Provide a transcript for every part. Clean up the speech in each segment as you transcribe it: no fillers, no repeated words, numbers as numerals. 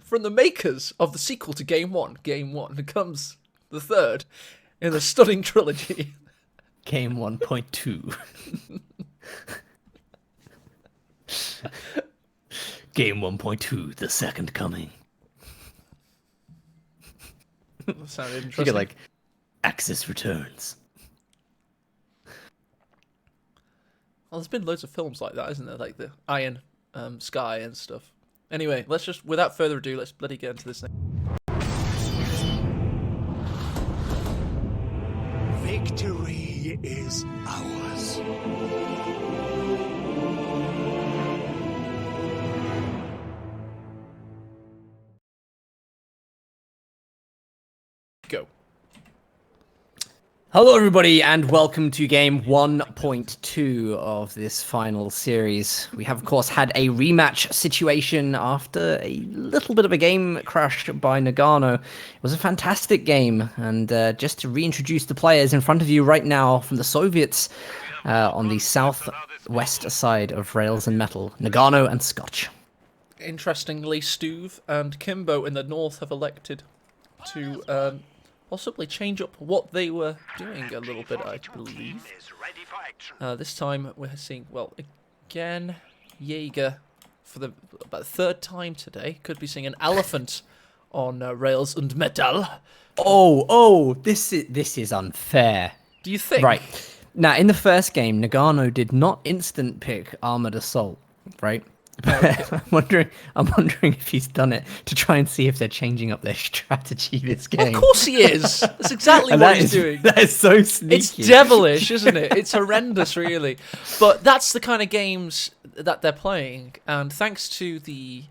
From the makers of the sequel to Game 1, Game 1, comes the third in the stunning trilogy. Game 1.2. Game 1.2, the second coming. That sounded You interesting. get like, Axis returns. Well, there's been loads of films like that, isn't there? Like the Iron Sky and stuff. Anyway, let's just, without further ado, let's bloody get into this thing. Victory is ours. Go. Hello, everybody, and welcome to game 1.2 of this final series. We have, of course, had a rematch situation after a little bit of a game crash by Nagano. It was a fantastic game, and just to reintroduce the players in front of you right now from the Soviets on the southwest side of Rails and Metal, Nagano and Scotch. Interestingly, Stuve and Kimbo in the north have elected to possibly change up what they were doing a little bit, I believe. This time we're seeing, well, again, Jaeger for about the third time today. Could be seeing an elephant on Rails and Metal. Oh, this is unfair. Do you think? Right. Now, in the first game, Nagano did not instant pick Armored Assault, right? Okay. I'm wondering if he's done it to try and see if they're changing up their strategy this Well, game. of course he is. That's exactly And what that he's is- doing. That is so sneaky. It's devilish, isn't it? It's horrendous, really. But that's the kind of games that they're playing, and thanks to the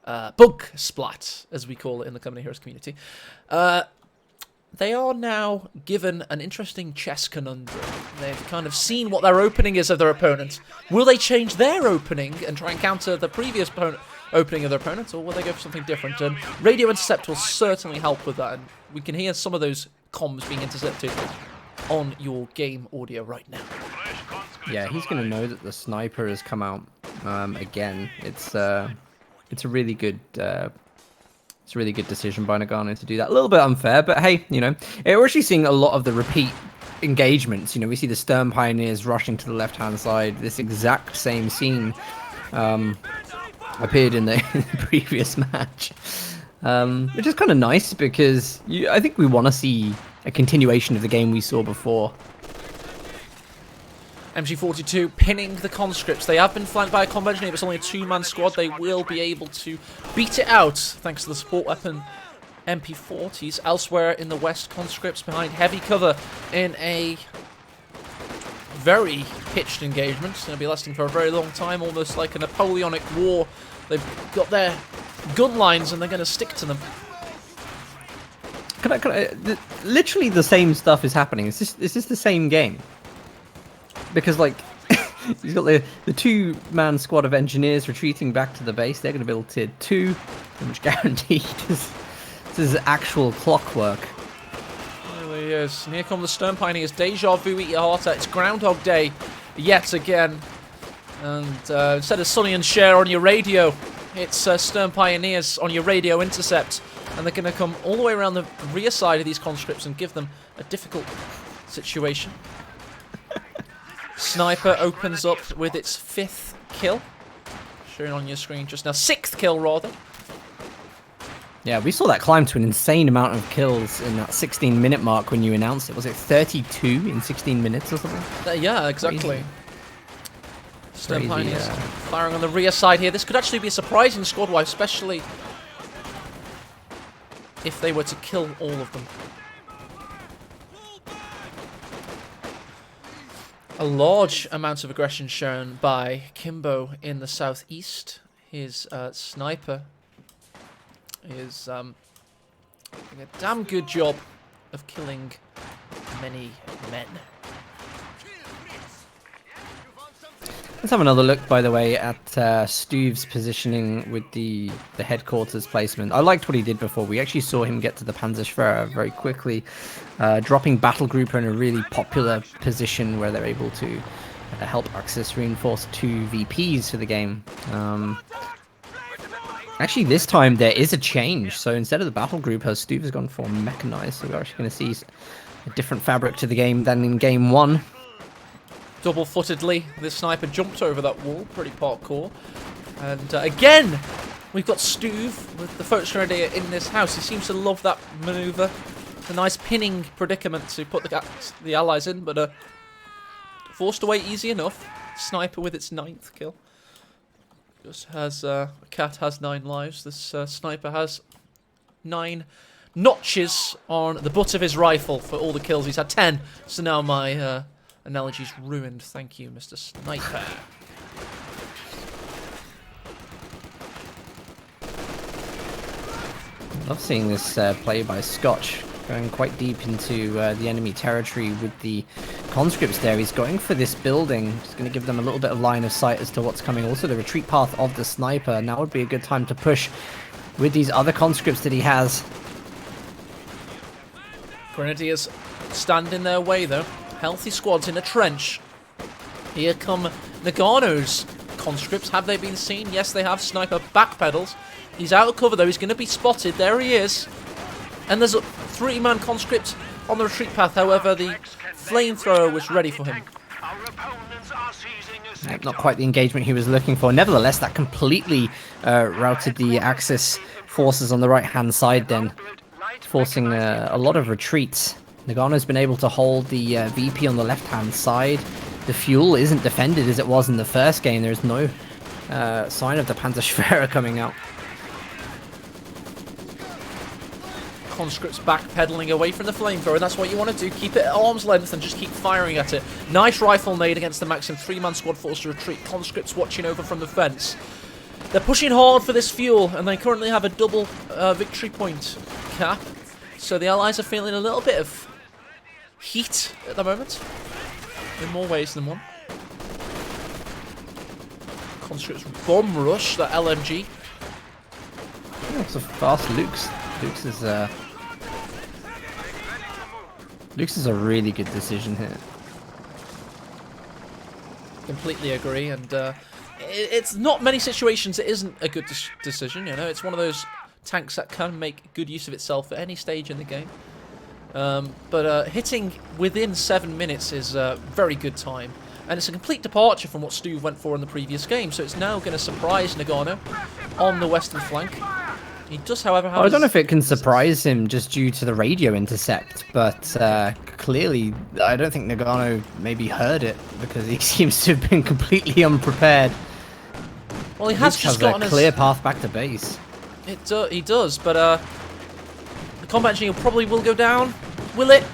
bug splat, as we call it in the Company Heroes community, they are now given an interesting chess conundrum. They've kind of seen what their opening is of their opponent. Will they change their opening and try and counter the previous opening of their opponent, or will they go for something different? And Radio Intercept will certainly help with that, and we can hear some of those comms being intercepted on your game audio right now. Yeah, he's going to know that the sniper has come out again. It's a really good. It's a really good decision by Nagano to do that. A little bit unfair, but hey, we're actually seeing a lot of the repeat engagements. We see the Stern Pioneers rushing to the left-hand side. This exact same scene appeared in the previous match, which is kind of nice because I think we want to see a continuation of the game we saw before. MG42 pinning the conscripts. They have been flanked by a convention, but it's only a two-man squad. They will be able to beat it out thanks to the support weapon MP40s. Elsewhere in the west, conscripts behind heavy cover in a very pitched engagement. It's going to be lasting for a very long time, almost like a Napoleonic war. They've got their gun lines and they're going to stick to them. Literally the same stuff is happening. Is this the same game? Because, he's got the two-man squad of engineers retreating back to the base. They're going to build tier 2, pretty much guaranteed. This is actual clockwork. There he is. And here come the Stern Pioneers. Deja vu eat your heart out. It's Groundhog Day yet again. And instead of Sonny and Cher on your radio, it's Stern Pioneers on your radio intercept. And they're going to come all the way around the rear side of these conscripts and give them a difficult situation. Sniper opens up with its 5th kill. Showing on your screen just now. 6th kill, rather. Yeah, we saw that climb to an insane amount of kills in that 16-minute mark when you announced it. Was it 32 in 16 minutes or something? Yeah, exactly. Crazy. Stern Pioneers firing on the rear side here. This could actually be a surprising squad wipe, especially if they were to kill all of them. A large amount of aggression shown by Kimbo in the southeast. His sniper is doing a damn good job of killing many men. Let's have another look, by the way, at Stuve's positioning with the headquarters placement. I liked what he did before. We actually saw him get to the Panzerschwer very quickly, dropping Battle Grouper in a really popular position where they're able to help Axis reinforce 2 VPs for the game. And Actually, this time there is a change. So instead of the battle group, her Stuve has gone for mechanized. So we're actually going to see a different fabric to the game than in game 1. Double-footedly, this sniper jumped over that wall. Pretty parkour. And again, we've got Stuve with the focus grenade in this house. He seems to love that maneuver. It's a nice pinning predicament to put the allies in, but forced away easy enough. Sniper with its 9th kill. Just has Cat has 9 lives. This sniper has 9 notches on the butt of his rifle for all the kills. He's had 10. So now my analogy's ruined. Thank you, Mr. Sniper. Love seeing this play by Scotch, going quite deep into the enemy territory with the conscripts there. He's going for this building, just going to give them a little bit of line of sight as to what's coming. Also, the retreat path of the sniper. Now would be a good time to push with these other conscripts that he has. Grenadiers stand in their way, though. Healthy squads in a trench. Here come Nagano's conscripts. Have they been seen? Yes, they have. Sniper backpedals. He's out of cover, though. He's going to be spotted. There he is. And there's a 3-man conscript on the retreat path. However, the flamethrower was ready for him. Yep, not quite the engagement he was looking for. Nevertheless, that completely routed the Axis forces on the right-hand side then, forcing a lot of retreats. Nagano's been able to hold the VP on the left-hand side. The fuel isn't defended as it was in the first game. There's no sign of the Panzerschwere coming out. Conscripts backpedaling away from the flamethrower, and that's what you want to do. Keep it at arm's length and just keep firing at it. Nice rifle nade against the Maxim. 3-man squad forced to retreat. Conscripts watching over from the fence. They're pushing hard for this fuel, and they currently have a double victory point cap. So the Allies are feeling a little bit of heat at the moment, in more ways than one. Conscripts bomb rush that LMG. That's a fast Luke's. Luke's is a really good decision here. Completely agree, and it's not many situations it isn't a good decision. You know, it's one of those tanks that can make good use of itself at any stage in the game. But hitting within 7 minutes is a very good time, and it's a complete departure from what Stuve went for in the previous game. So it's now going to surprise Nagano on the western flank. He does, however, have I don't know if it can surprise him just due to the radio intercept, but clearly I don't think Nagano maybe heard it because he seems to have been completely unprepared. Well, he has just gotten a clear path back to base. He does, but the combat engineer probably will go down. Will it?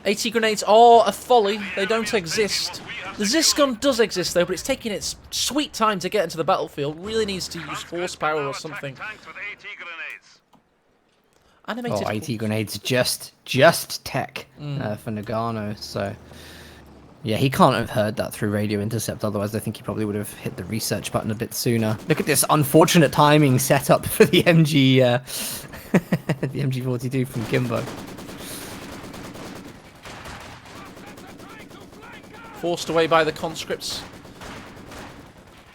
AT grenades are a folly. They don't exist. The Zis gun does exist, though, but it's taking its sweet time to get into the battlefield. Really needs to use horsepower or something. Animated. Oh, AT grenades just tech for Nagano, so yeah, he can't have heard that through radio intercept. Otherwise, I think he probably would have hit the research button a bit sooner. Look at this unfortunate timing set up for the MG, the MG42 from Kimbo. Forced away by the conscripts.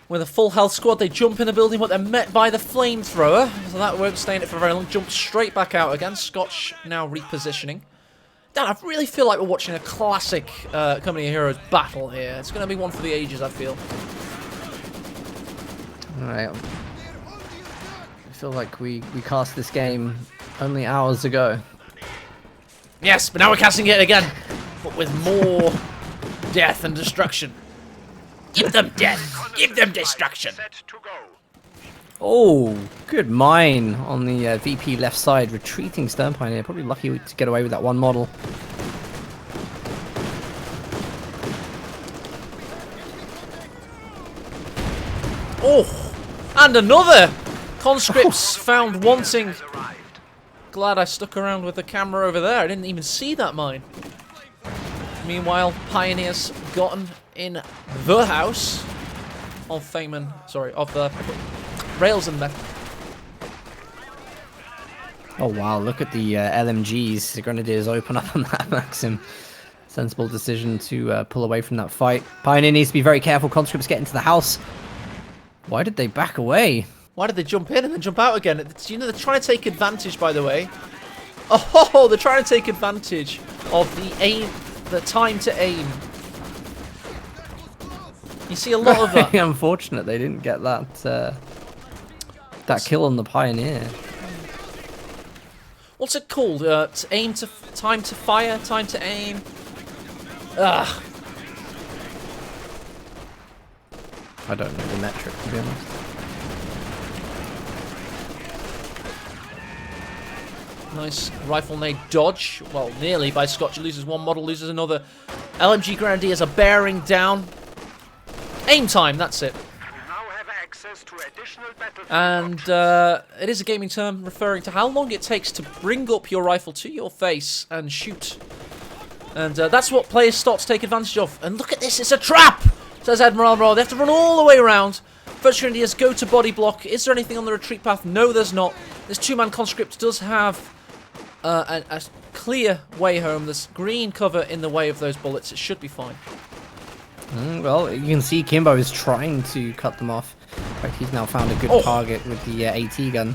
With a full health squad, they jump in the building, but they're met by the flamethrower. So that won't stay in it for very long. Jump straight back out again. Scotch now repositioning. Dan, I really feel like we're watching a classic Company of Heroes battle here. It's going to be one for the ages, I feel. Alright. I feel like we cast this game only hours ago. Yes, but now we're casting it again. But with more death and destruction. Give them death. Give them destruction. Oh, good mine on the VP left side. Retreating Stern Pioneer. Probably lucky to get away with that one model. Oh, and another! Conscripts found wanting. Glad I stuck around with the camera over there. I didn't even see that mine. Meanwhile, Pioneers gotten in the house of Feynman. Sorry, of the rails and meth. Oh wow, look at the LMGs. The Grenadiers open up on that Maxim. Sensible decision to pull away from that fight. Pioneer needs to be very careful. Conscripts get into the house. Why did they back away? Why did they jump in and then jump out again? You know, they're trying to take advantage, by the way. Oh, they're trying to take advantage of the time to aim. You see a lot of that. Unfortunate they didn't get that that kill on the Pioneer. What's it called? Time to fire, time to aim. Ugh. I don't know the metric, to be honest. Nice rifle nade dodge. Well, nearly by Scotch. Loses one model, loses another. LMG Grenadiers are bearing down. Aim time, that's it. And it is a gaming term referring to how long it takes to bring up your rifle to your face and shoot. And that's what players start to take advantage of. And look at this, it's a trap, says Admiral. They have to run all the way around. First Grenadiers go to body block. Is there anything on the retreat path? No, there's not. This two-man conscript does have a clear way home. There's green cover in the way of those bullets. It should be fine. Well, you can see Kimbo is trying to cut them off. In fact, he's now found a good target with the AT gun.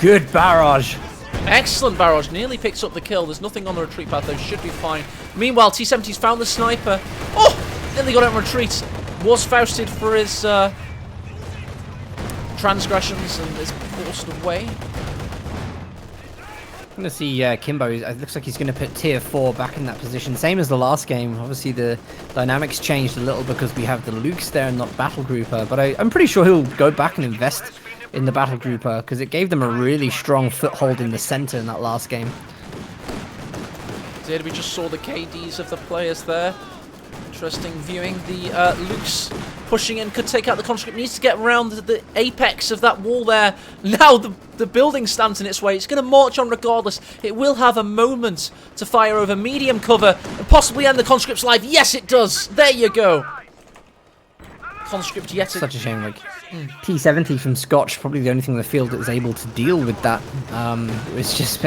Good barrage. Excellent barrage. Nearly picks up the kill. There's nothing on the retreat path, though. Should be fine. Meanwhile, T-70's found the sniper. Oh! Nearly got out in retreat. Was Fausted for his transgressions and is forced away. I'm going to see Kimbo. It looks like he's going to put tier 4 back in that position. Same as the last game. Obviously, the dynamics changed a little because we have the Lukes there and not Battle Grouper. But I'm pretty sure he'll go back and invest in the Battle Grouper because it gave them a really strong foothold in the center in that last game. We just saw the KDs of the players there. Interesting viewing. The Lukes pushing in, could take out the conscript, needs to get around the apex of that wall there. Now the building stands in its way. It's going to march on regardless. It will have a moment to fire over medium cover and possibly end the conscript's life. Yes, it does. There you go. Conscript yet. Such a shame. Like T-70 from Scotch, probably the only thing in the field that is able to deal with that. It's just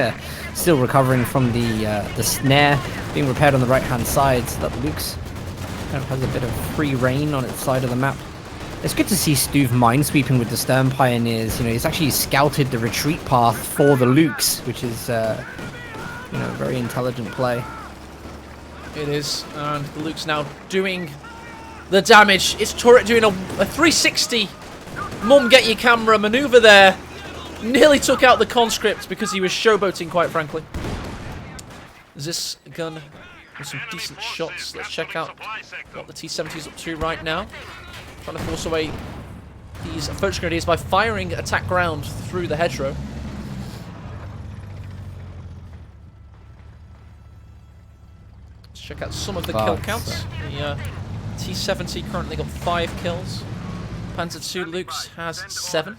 still recovering from the snare being repaired on the right-hand side, so that Luke's kind of has a bit of free reign on its side of the map. It's good to see Stuve minesweeping with the Stern Pioneers. You know, he's actually scouted the retreat path for the Lukes, which is, you know, a very intelligent play. It is, and the Luke's now doing the damage. Its turret doing a 360 mum get your camera maneuver there. Nearly took out the conscript because he was showboating, quite frankly. Is this gun with some decent shots? Let's check out what the T-70's up to right now. Trying to force away these approach grenadiers by firing attack ground through the hedgerow. Let's check out some of the kill counts. The T-70 currently got 5 kills. Panzer II Lukes has 7.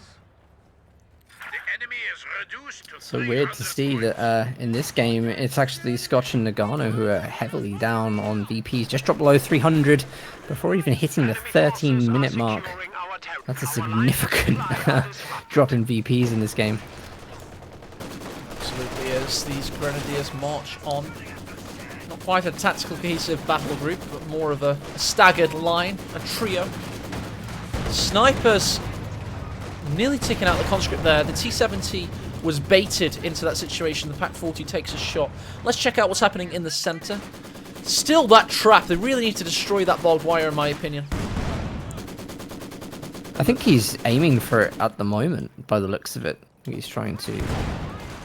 So weird to see that in this game, it's actually Scotch and Nagano who are heavily down on VPs. Just dropped below 300 before even hitting the 13-minute mark. That's a significant drop in VPs in this game. Absolutely is. These Grenadiers march on. Not quite a tactical cohesive battle group, but more of a staggered line, a trio. Snipers nearly taking out the conscript there. The T-70 was baited into that situation. The Pak-40 takes a shot. Let's check out what's happening in the center. Still that trap. They really need to destroy that barbed wire, in my opinion. I think he's aiming for it at the moment, by the looks of it. I think he's trying to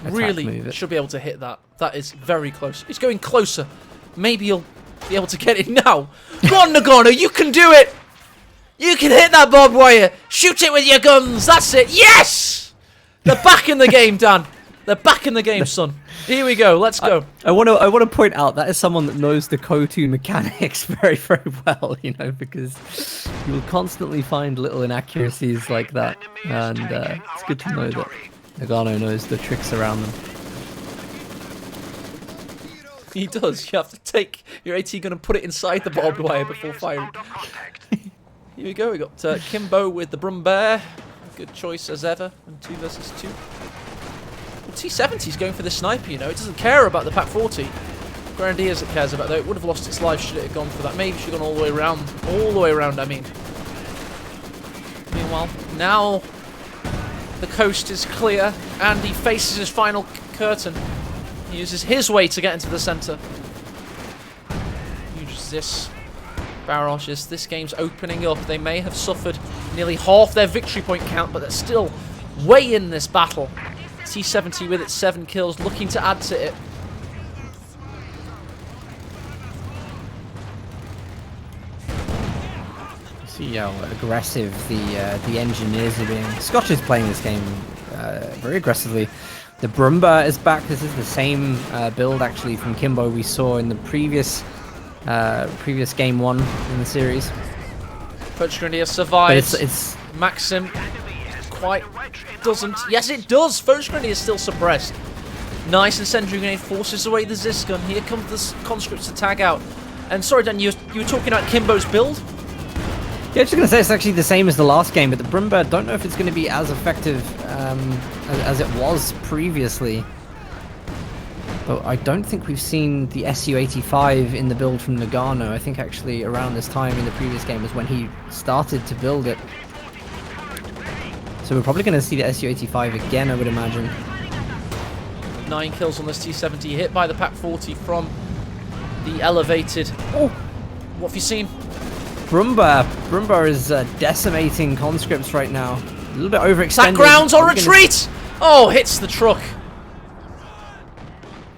really should be able to hit that. That is very close. He's going closer. Maybe he'll be able to get it now. Go on, Nagano, you can do it! You can hit that barbed wire! Shoot it with your guns! That's it! Yes! They're back in the game, Dan. They're back in the game, son. Here we go. Let's go. I want to point out that is someone that knows the KO2 mechanics very, very well, you know, because you'll constantly find little inaccuracies like that, and it's good to know that Nagano knows the tricks around them. He does. You have to take your AT gun and put it inside the barbed wire before firing. Here we go. We got Kimbo with the Brum Bear. Good choice as ever. And 2 versus 2. Well, T-70's going for the sniper, you know. It doesn't care about the Pak-40. Grenadiers it cares about, though. It would have lost its life should it have gone for that. Maybe should have gone all the way around. All the way around, I mean. Meanwhile, now The coast is clear, and he faces his final curtain. He uses his way to get into the center. Uses this barrages. This game's opening up. They may have suffered nearly half their victory point count, but they're still way in this battle. T70 with its 7 kills, looking to add to it. See how aggressive the engineers are being. Scotch is playing this game very aggressively. The Brumba is back. This is the same build actually from Kimbo we saw in the previous game 1 in the series. Poacher Grenadier survives. But it's Maxim quite doesn't. Yes, it does. Poacher Grenadier is still suppressed. Nice incendiary grenade forces away the Zisgun. Here comes the conscripts to tag out. And sorry, Dan, you were talking about Kimbo's build. Yeah, just going to say it's actually the same as the last game, but the Brumba, don't know if it's going to be as effective as it was previously. But I don't think we've seen the SU-85 in the build from Nagano. I think actually around this time in the previous game was when he started to build it. So we're probably going to see the SU-85 again, I would imagine. 9 kills on this T70, hit by the PaK-40 from the elevated. Oh, what have you seen? Brumba is decimating conscripts right now. A little bit overextended. Sack grounds on retreat! Oh, hits the truck.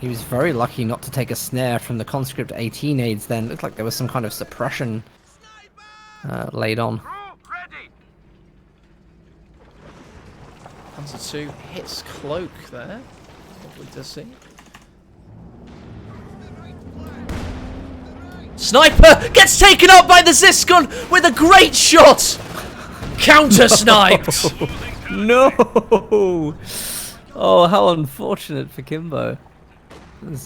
He was very lucky not to take a snare from the conscript 18 aids then. Looked like there was some kind of suppression laid on. Panzer 2 hits cloak there. Lovely to see. Sniper gets taken out by the Zisgun with a great shot! Counter-sniped! No! Oh, how unfortunate for Kimbo.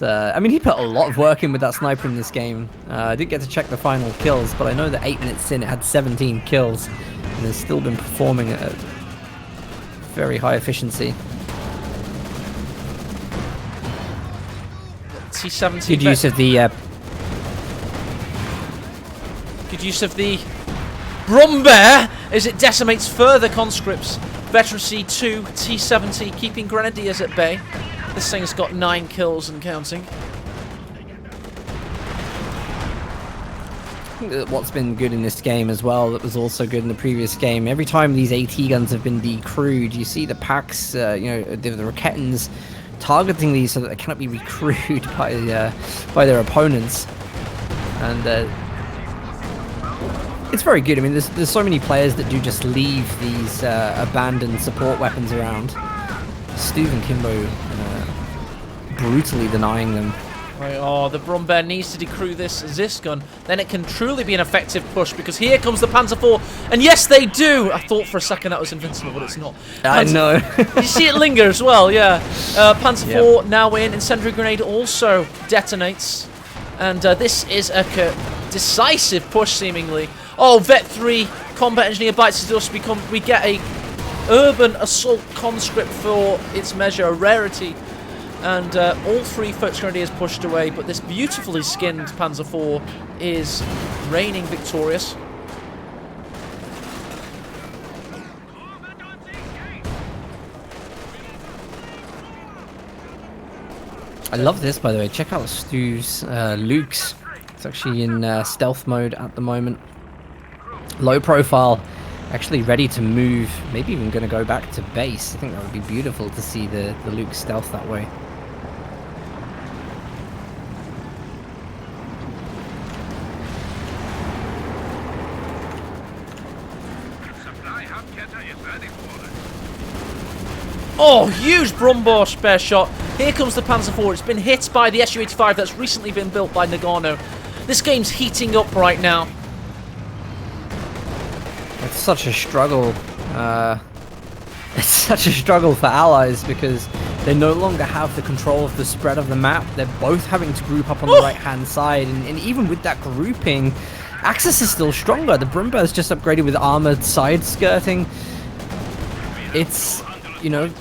I mean, he put a lot of work in with that sniper in this game. I didn't get to check the final kills, but I know that 8 minutes in it had 17 kills. And has still been performing at a very high efficiency. T70. Good use of the... Good use of the Brumbear as it decimates further conscripts. Veteran C2, T70 keeping Grenadiers at bay. This thing's got 9 kills and counting. I think that what's been good in this game as well, that was also good in the previous game, every time these AT guns have been decrewed, you see the PaKs, the Raketans targeting these so that they cannot be recrewed by their opponents. And it's very good. I mean, there's so many players that do just leave these abandoned support weapons around. Stuve and Kimbo brutally denying them. Right, oh, the Brumbear needs to decrew this Zisgun. Then it can truly be an effective push because here comes the Panzer IV. And yes, they do! I thought for a second that was invincible, but it's not. I know. You see it linger as well, yeah. Panzer IV now in. Incendiary grenade also detonates. And this is a decisive push, seemingly. Oh, Vet 3 combat engineer bites the dust. We get a urban assault conscript for its measure, a rarity. And all 3 Foot Grenadiers pushed away, but this beautifully skinned Panzer IV is reigning victorious. I love this, by the way. Check out Stu's Luke's. It's actually in stealth mode at the moment. Low profile, actually ready to move. Maybe even going to go back to base. I think that would be beautiful to see the Luke stealth that way. Oh, huge Brumbear spare shot. Here comes the Panzer IV. It's been hit by the Su-85 that's recently been built by Nagano. This game's heating up right now. It's such a struggle. It's such a struggle for allies because they no longer have the control of the spread of the map. They're both having to group up on the right-hand side, and even with that grouping, Axis is still stronger. The Brumbear is just upgraded with armored side skirting. It's, you know,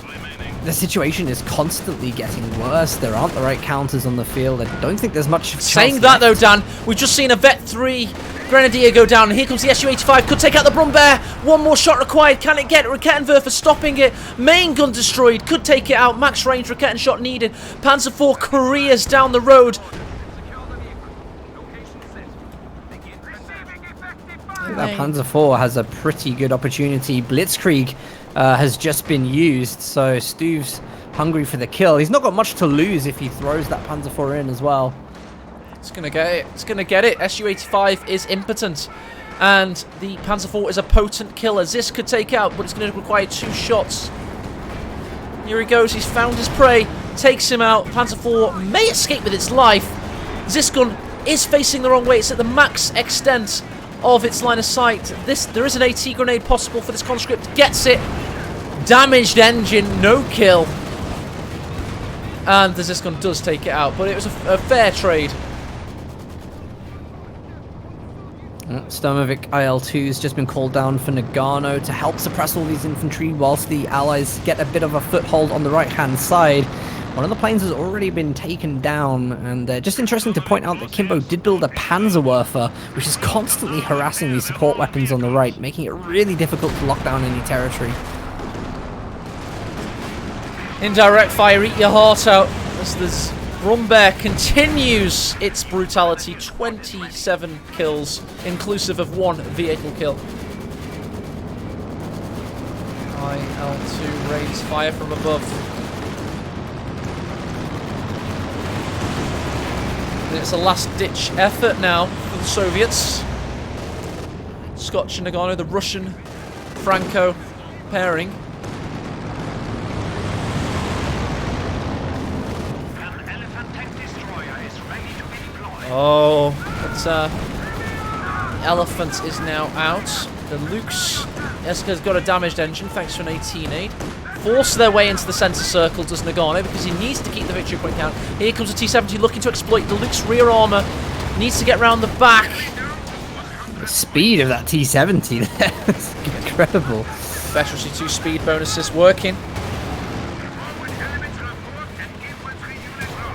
the situation is constantly getting worse. There aren't the right counters on the field. I don't think there's much chance Saying that though, Dan, we've just seen a Vet 3 Grenadier go down, and here comes the Su-85. Could take out the Brumbear. One more shot required. Can it get Rakettenwerfer stopping it? Main gun destroyed. Could take it out. Max range Raketen shot needed. Panzer IV careers down the road. That Panzer IV has a pretty good opportunity. Blitzkrieg has just been used, so Stuve's hungry for the kill. He's not got much to lose if he throws that Panzer IV in as well. It's going to get it. It's going to get it. Su-85 is impotent. And the Panzer IV is a potent killer. Zisk could take out, but it's going to require 2 shots. Here he goes. He's found his prey. Takes him out. Panzer IV may escape with its life. Zisk gun is facing the wrong way. It's at the max extent of its line of sight. There is an AT grenade possible for this conscript. Gets it. Damaged engine. No kill. And the Zisk gun does take it out. But it was a fair trade. Sturmovik IL-2 has just been called down for Nagano to help suppress all these infantry whilst the allies get a bit of a foothold on the right-hand side. One of the planes has already been taken down, and just interesting to point out that Kimbo did build a Panzerwerfer, which is constantly harassing these support weapons on the right, making it really difficult to lock down any territory. Indirect fire, eat your heart out as this Brumbear continues its brutality. 27 kills, inclusive of 1 vehicle kill. IL-2 rains fire from above. And it's a last-ditch effort now for the Soviets. Scotch and Nagano, the Russian-Franco pairing. Oh, but Elephant is now out. The Luke's has got a damaged engine thanks to an 18 aid. Force their way into the centre circle, does Nagano, because he needs to keep the victory point count. Here comes the T-70 looking to exploit the Luke's rear armour. Needs to get round the back. The speed of that T-70 there is incredible. Veterancy 2 speed bonuses working.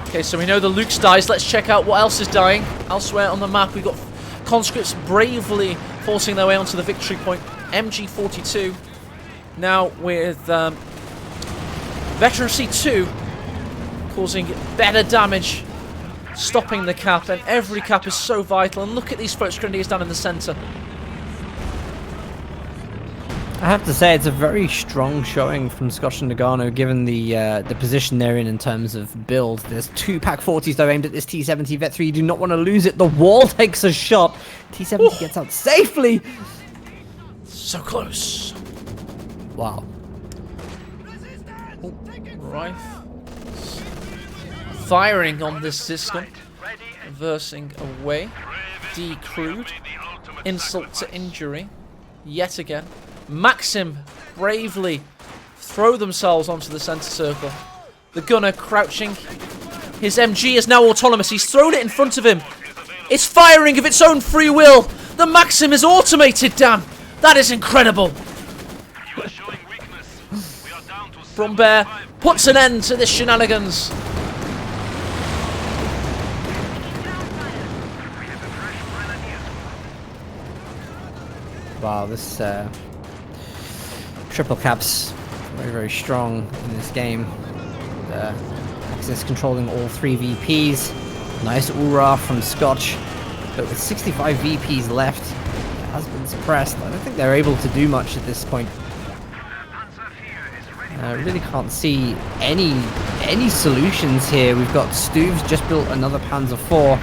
Okay, so we know the Luke's dies. Let's check out what else is dying. Elsewhere on the map, we've got conscripts bravely forcing their way onto the victory point. MG42 now with Veterancy 2 causing better damage, stopping the cap, and every cap is so vital. And look at these Fox Grenadiers down in the centre. I have to say, it's a very strong showing from Scotch and Nagano, given the position they're in terms of build. There's 2 Pak-40s though aimed at this T-70. Vet 3, you do not want to lose it. The wall takes a shot. T-70 gets out safely. So close. Wow. Right. Firing on this system. Reversing away. Decrewed. Insult to injury. Yet again. Maxim bravely throw themselves onto the centre circle. The gunner crouching. His MG is now autonomous. He's thrown it in front of him. It's firing of its own free will. The Maxim is automated, damn. That is incredible. Brumbear puts an end to this shenanigans. Wow, this triple caps very, very strong in this game. Axis controlling all 3 VPs. Nice Ura from Scotch, but with 65 VPs left, it has been suppressed. I don't think they're able to do much at this point. I really can't see any solutions here. We've got Stuve's just built another Panzer IV.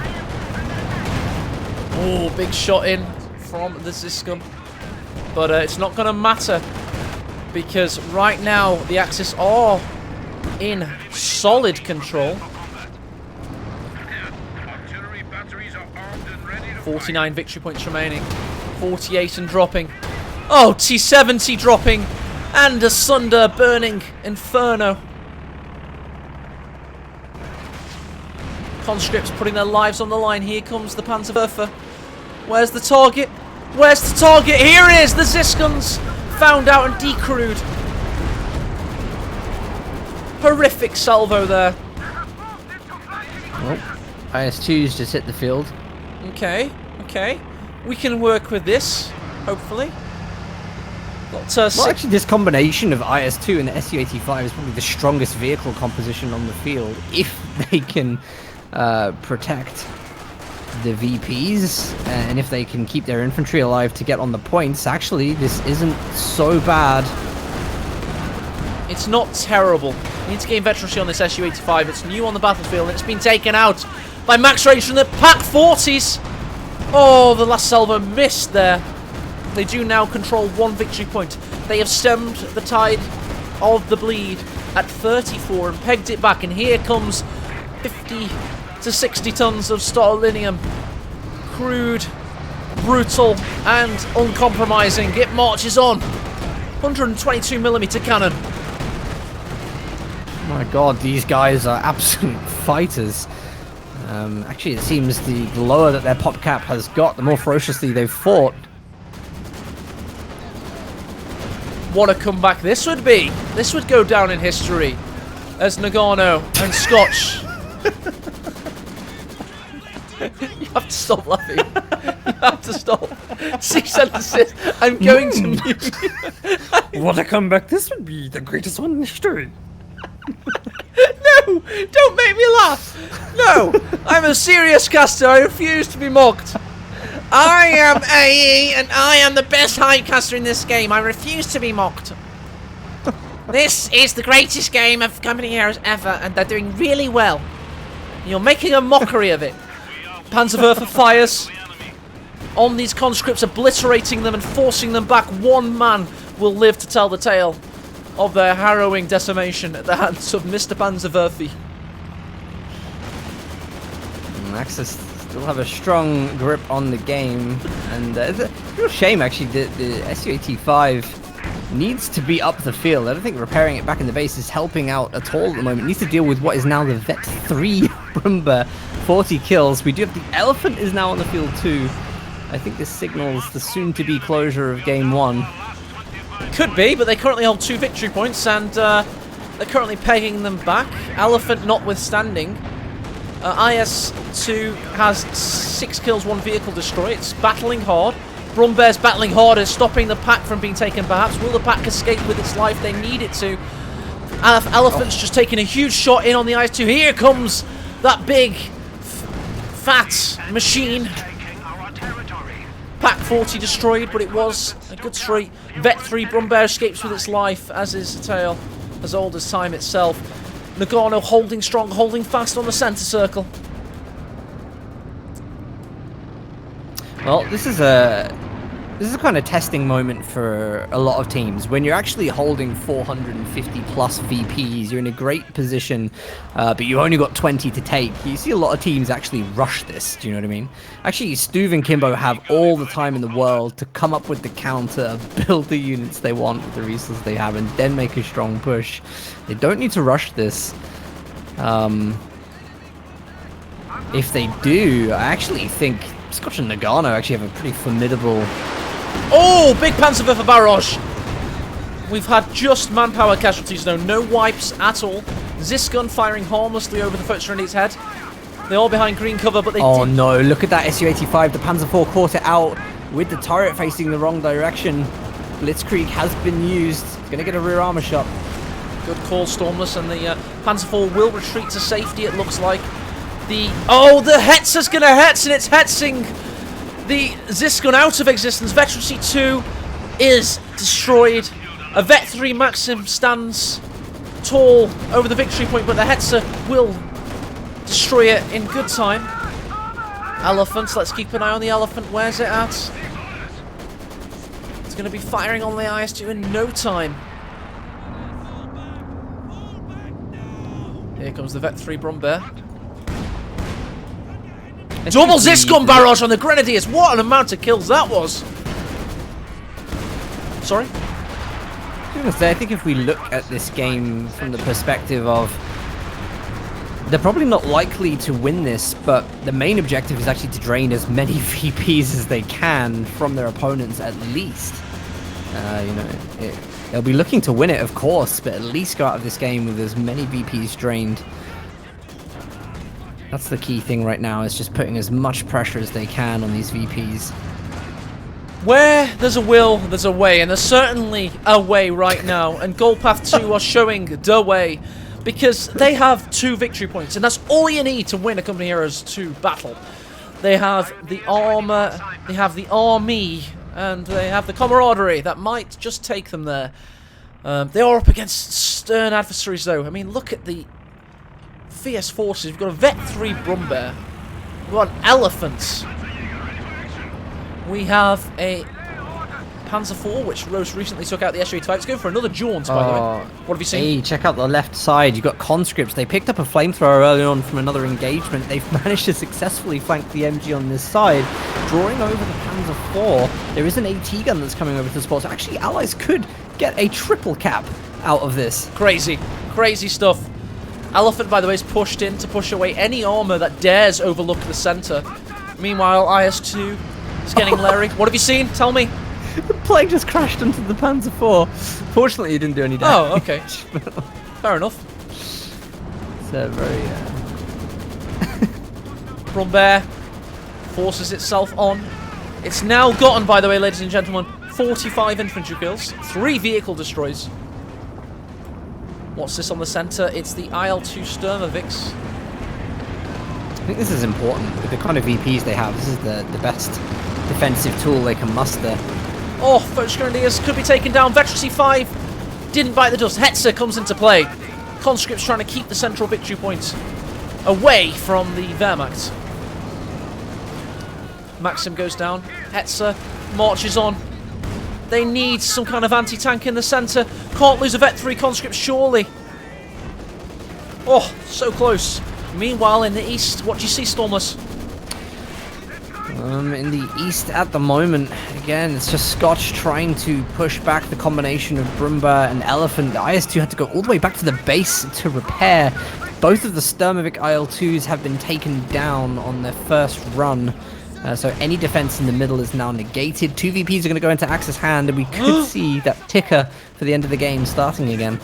Oh, big shot in from the Ziskum. But it's not going to matter, because right now the Axis are in solid control. 49 victory points remaining. 48 and dropping. Oh, T-70 dropping. And a Sunder burning Inferno. Conscripts putting their lives on the line. Here comes the Panzerwerfer. Where's the target? Where's the target? Here it is! The Ziskuns found out and decrewed. Horrific salvo there. Well, IS-2's just hit the field. Okay, okay. we can work with this, hopefully. Got, well, actually, this combination of IS-2 and the Su-85 is probably the strongest vehicle composition on the field if they can protect the VPs and if they can keep their infantry alive to get on the points. Actually, this isn't so bad. It's not terrible. You need to gain veterancy on this Su-85. It's new on the battlefield and it's been taken out by max range from the Pak 40s. Oh, the last salvo missed there. They do now control 1 victory point. They have stemmed the tide of the bleed at 34 and pegged it back. And here comes 50 to 60 tons of Starlinium. Crude, brutal, and uncompromising. It marches on. 122mm cannon. Oh my god, these guys are absolute fighters. Actually, it seems the lower that their pop cap has got, the more ferociously they've fought. What a comeback this would be. This would go down in history as Nagano and Scotch. You have to stop laughing. You have to stop. Cease and desist. I'm going to mute. What a comeback this would be. The greatest one in history. No! Don't make me laugh! No! I'm a serious caster. I refuse to be mocked. I am AE and I am the best hype caster in this game. I refuse to be mocked. This is the greatest game of Company Heroes ever and they're doing really well. You're making a mockery of it. Panzerwerfer fires on these conscripts, obliterating them and forcing them back. One man will live to tell the tale of their harrowing decimation at the hands of Mr. Panzerwerfer. Axis still have a strong grip on the game, and it's a real shame actually that the Su-85 needs to be up the field. I don't think repairing it back in the base is helping out at all at the moment. It needs to deal with what is now the Vet 3 Brumba. 40 kills. We do have the Elephant is now on the field too. I think this signals the soon-to-be closure of Game 1. Could be, but they currently hold 2 victory points, and they're currently pegging them back. Elephant notwithstanding. IS-2 has 6 kills, 1 vehicle destroyed. It's battling hard. Brumbear's battling harder, stopping the pack from being taken perhaps. Will the pack escape with its life? They need it to. Elephant's just taking a huge shot in on the IS-2. Here comes that big, fat machine. Pack 40 destroyed, but it was a good straight. Vet 3 Brumbear escapes with its life, as is a tale as old as time itself. Nagano holding strong, holding fast on the center circle. Well, this is a kind of testing moment for a lot of teams. When you're actually holding 450 plus VPs, you're in a great position, but you only got 20 to take. You see a lot of teams actually rush this, do you know what I mean? Actually, Stuve and Kimbo have all the time in the world to come up with the counter, build the units they want with the resources they have, and then make a strong push. They don't need to rush this. If they do, I actually think Scotch and Nagano actually have a pretty formidable... Oh, big Panzerwerfer barrage. We've had just manpower casualties though, no wipes at all. Zisgun firing harmlessly over the Futurine's head. They're all behind green cover, but they Oh no, look at that Su-85. The Panzer IV caught it out with the turret facing the wrong direction. Blitzkrieg has been used. It's going to get a rear armor shot. Good call, Stormless, and the Panzer IV will retreat to safety, it looks like. Oh, the Hetzer's going to Hetz, and it's Hetzing the Zisgun out of existence. Veterancy 2 is destroyed. A Vet 3 Maxim stands tall over the victory point, but the Hetzer will destroy it in good time. Elephant, let's keep an eye on the Elephant. Where's it at? It's going to be firing on the IS-2 in no time. Here comes the Vet 3 Brumbear. Double Zisgun barrage on the Grenadiers. What an amount of kills that was. Sorry? I was going to say, I think if we look at this game from the perspective of... They're probably not likely to win this, but the main objective is actually to drain as many VPs as they can from their opponents at least. They'll be looking to win it, of course, but at least go out of this game with as many VPs drained. That's the key thing right now, is just putting as much pressure as they can on these VPs. Where there's a will, there's a way, and there's certainly a way right now, and Goldpath 2 are showing the way, because they have 2 victory points, and that's all you need to win a Company Heroes 2 battle. They have the armor, they have the army, and they have the camaraderie that might just take them there. They are up against stern adversaries, though. I mean, look at the fierce forces. We've got a Vet 3 Brumbear. We've got an Elephant. We have a Panzer IV, which Rose recently took out the S-85. Let's go for another Jaunt, by the way. What have you seen? Hey, check out the left side. You've got conscripts. They picked up a flamethrower early on from another engagement. They've managed to successfully flank the MG on this side, drawing over the Panzer IV. There is an AT gun that's coming over to support. So actually, Allies could get a triple cap out of this. Crazy. Crazy stuff. Elephant, by the way, is pushed in to push away any armor that dares overlook the center. Meanwhile, IS-2 is getting leery. What have you seen? Tell me. The plane just crashed into the Panzer IV. Fortunately, it didn't do any damage. Oh, okay. Fair enough. It's very... Brumbear forces itself on. It's now gotten, by the way, ladies and gentlemen, 45 infantry kills, 3 vehicle destroys. What's this on the center? It's the IL-2 Sturmovix. I think this is important. With the kind of VPs they have, this is the best defensive tool they can muster. Oh, Focus Grenadiers could be taken down. Veteran C5 didn't bite the dust. Hetzer comes into play. Conscripts trying to keep the central victory point away from the Wehrmacht. Maxim goes down. Hetzer marches on. They need some kind of anti-tank in the centre. Can't lose a Vet 3 conscript, surely. Oh, so close. Meanwhile, in the east, what do you see, Stormless? In the east at the moment, again, it's just Scotch trying to push back the combination of Brumba and Elephant. The IS-2 had to go all the way back to the base to repair. Both of the Sturmovik IL-2s have been taken down on their first run. So any defense in the middle is now negated. 2 VPs are going to go into Axis hand, and we could see that ticker for the end of the game starting again.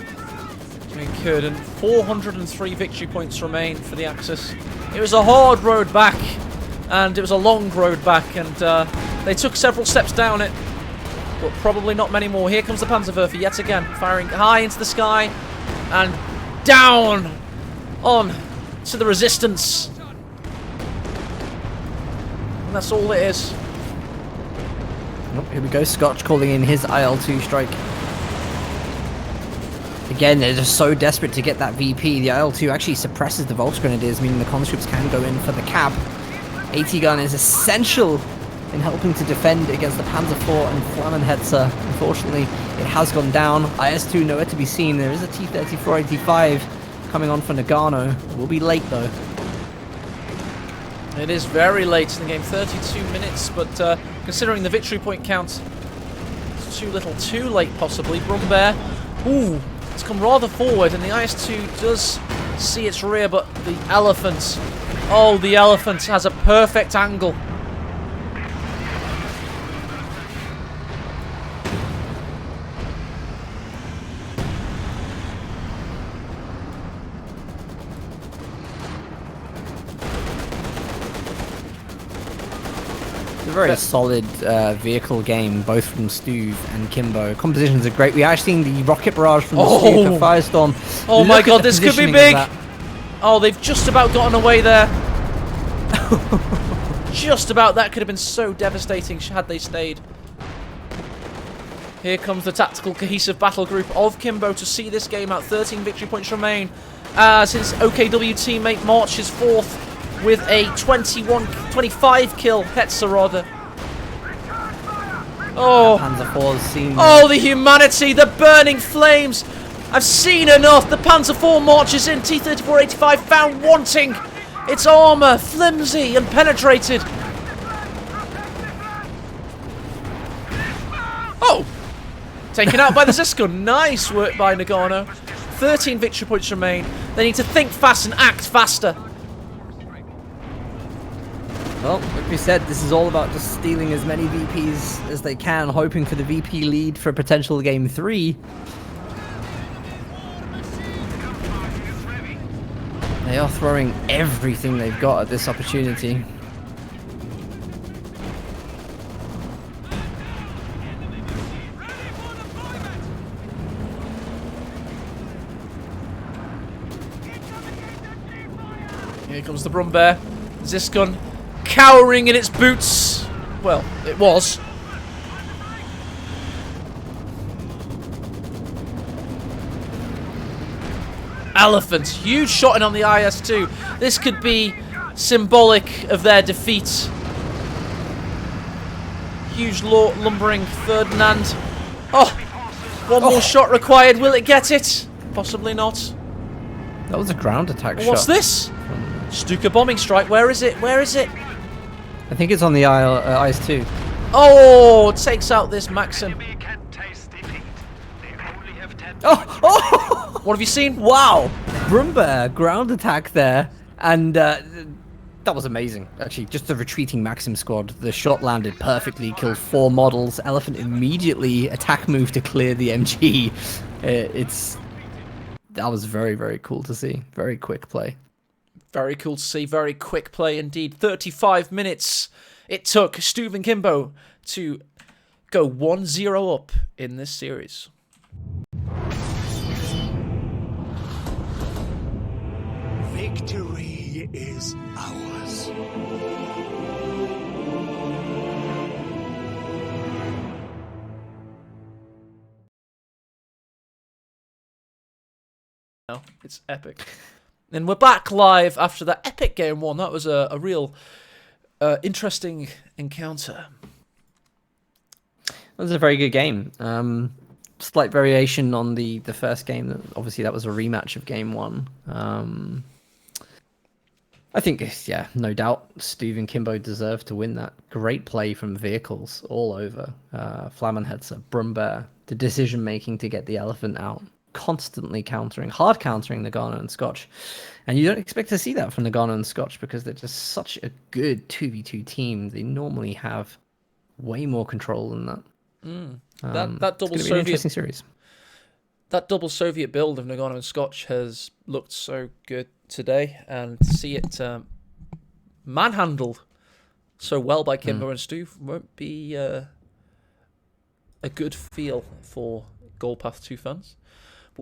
We could, and 403 victory points remain for the Axis. It was a hard road back, and it was a long road back, and they took several steps down it, but probably not many more. Here comes the Panzerwerfer yet again, firing high into the sky, and down on to the resistance. And that's all it is. Oh, here we go, Scotch calling in his IL-2 strike. Again, they're just so desperate to get that VP. The IL-2 actually suppresses the Volksgrenadiers, meaning the conscripts can go in for the cap. AT gun is essential in helping to defend against the Panzer IV and Flammenhetzer. Unfortunately, it has gone down. IS-2 nowhere to be seen. There is a T-34-85 coming on for Nagano. It will be late, though. It is very late in the game, 32 minutes, but considering the victory point count, it's too little, too late possibly. Brumbear, ooh, it's come rather forward, and the IS-2 does see its rear, but the Elephant, oh, the Elephant has a perfect angle. Very solid vehicle game, both from Stuve and Kimbo. Compositions are great. We are seeing the rocket barrage from the Stuve to Firestorm. Oh my god, this could be big! Oh, they've just about gotten away there. Just about. That could have been so devastating had they stayed. Here comes the tactical cohesive battle group of Kimbo to see this game out. 13 victory points remain as his OKW teammate marches forth with a 25 kill Hetzer rather. Oh, oh, the humanity, the burning flames. I've seen enough. The Panzer IV marches in. T-34-85 found wanting. Its armor flimsy and penetrated. Oh, taken out by the Zisco. Nice work by Nagano. 13 victory points remain. They need to think fast and act faster. Well, like we said, this is all about just stealing as many VPs as they can, hoping for the VP lead for potential game 3. They are throwing everything they've got at this opportunity. Here comes the Brumbear. Ziscun cowering in its boots. Well, it was. Elephants. Huge shot in on the IS-2. This could be symbolic of their defeat. Huge lumbering Ferdinand. Oh! One more shot required. Will it get it? Possibly not. That was a ground attack shot. What's this? Stuka bombing strike. Where is it? Where is it? I think it's on the IS-2. Oh! Takes out this Maxim. Oh! What have you seen? Wow! Brumbear, ground attack there. And that was amazing, actually. Just the retreating Maxim squad. The shot landed perfectly, killed 4 models. Elephant immediately attack move to clear the MG. That was very, very cool to see. Very quick play. Very cool to see. Very quick play indeed. 35 minutes it took Stuve and Kimbo to go 1-0 up in this series. Victory is ours. No, it's epic. And we're back live after that epic game 1. That was a real interesting encounter. It was a very good game. Slight variation on the first game. Obviously, that was a rematch of game 1. I think, yeah, no doubt, Stuve and Kimbo deserve to win that. Great play from vehicles all over. Flammenhetzer, Brumbear, the decision-making to get the Elephant out. Constantly hard countering Nagano and Scotch. And you don't expect to see that from Nagano and Scotch because they're just such a good 2v2 team. They normally have way more control than that. That double Soviet, an interesting series. That double Soviet build of Nagano and Scotch has looked so good today, and to see it manhandled so well by Kimbo and Stuve won't be a good feel for Goal Path 2 fans.